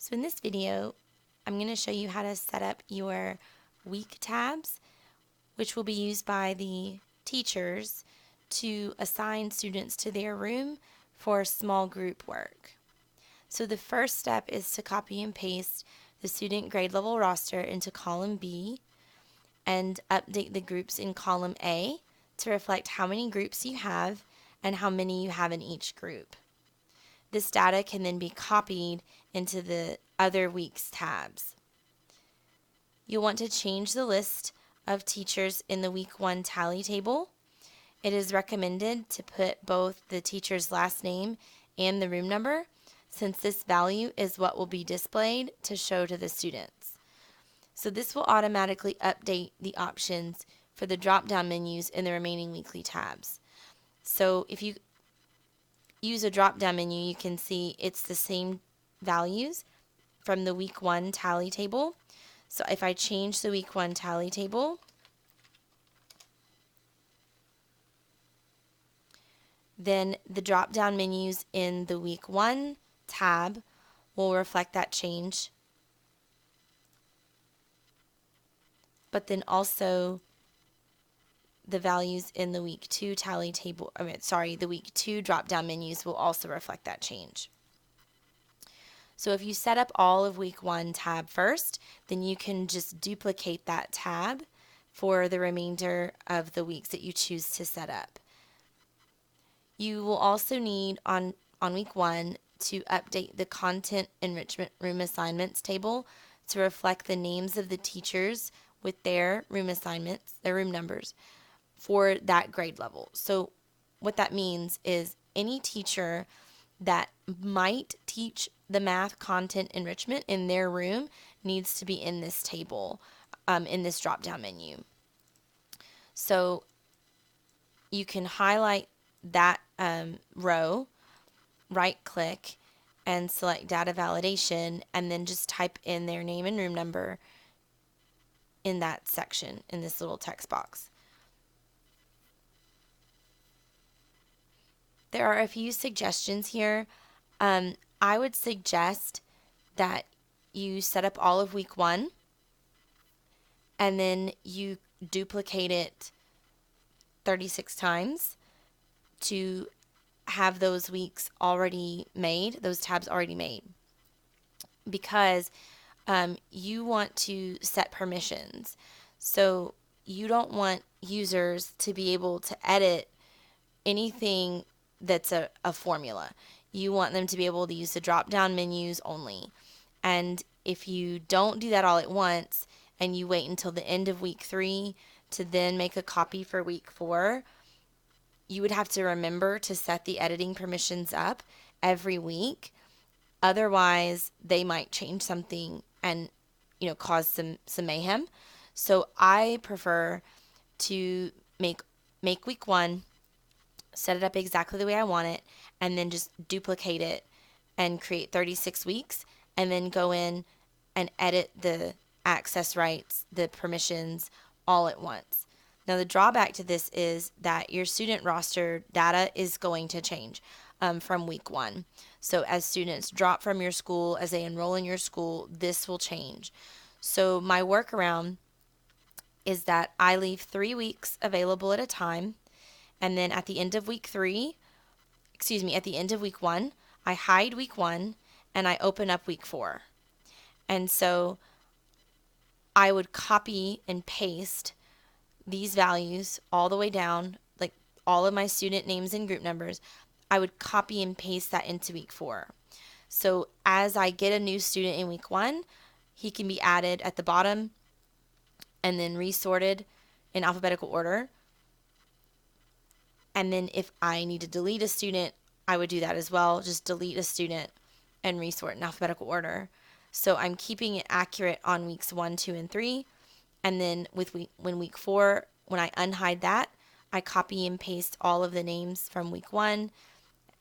So in this video, I'm going to show you how to set up your week tabs, which will be used by the teachers to assign students to their room for small group work. So the first step is to copy and paste the student grade level roster into column B and update the groups in column A to reflect how many groups you have and how many you have in each group. This data can then be copied into the other week's tabs. You'll want to change the list of teachers in the week 1 tally table. It is recommended to put both the teacher's last name and the room number, since this value is what will be displayed to show to the students. So this will automatically update the options for the drop-down menus in the remaining weekly tabs. So if you use a drop-down menu, you can see it's the same values from the week 1 tally table. So if I change the week 1 tally table, then the drop-down menus in the week 1 tab will reflect that change. But then also the values in the week 2 tally table, the week 2 drop-down menus will also reflect that change. So if you set up all of week 1 tab first, then you can just duplicate that tab for the remainder of the weeks that you choose to set up. You will also need on week 1 to update the content enrichment room assignments table to reflect the names of the teachers with their room assignments, their room numbers for that grade level. So what that means is any teacher that might teach the math content enrichment in their room needs to be in this table, in this drop-down menu. So you can highlight that row, right-click, and select data validation, and then just type in their name and room number in that section, in this little text box. There are a few suggestions here. I would suggest that you set up all of week 1 and then you duplicate it 36 times to have those weeks already made, those tabs already made, because you want to set permissions. So you don't want users to be able to edit anything that's a formula. You want them to be able to use the drop-down menus only. And if you don't do that all at once and you wait until the end of week 3 to then make a copy for week 4, you would have to remember to set the editing permissions up every week. Otherwise, they might change something and cause some mayhem. So I prefer to make week 1, set it up exactly the way I want it, and then just duplicate it and create 36 weeks, and then go in and edit the access rights, the permissions, all at once. Now, the drawback to this is that your student roster data is going to change from week 1. So as students drop from your school, as they enroll in your school, this will change. So my workaround is that I leave 3 weeks available at a time, and then at the end of week 1, I hide week 1 and I open up week 4. And so I would copy and paste these values all the way down, like all of my student names and group numbers. I would copy and paste that into week 4. So as I get a new student in week 1, he can be added at the bottom and then resorted in alphabetical order. And then if I need to delete a student, I would do that as well. Just delete a student and resort in alphabetical order. So I'm keeping it accurate on weeks 1, 2, and 3. And then when week 4, when I unhide that, I copy and paste all of the names from week 1,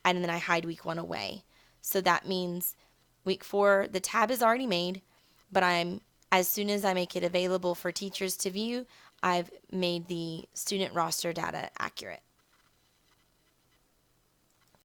and then I hide week 1 away. So that means week 4, the tab is already made, but as soon as I make it available for teachers to view, I've made the student roster data accurate.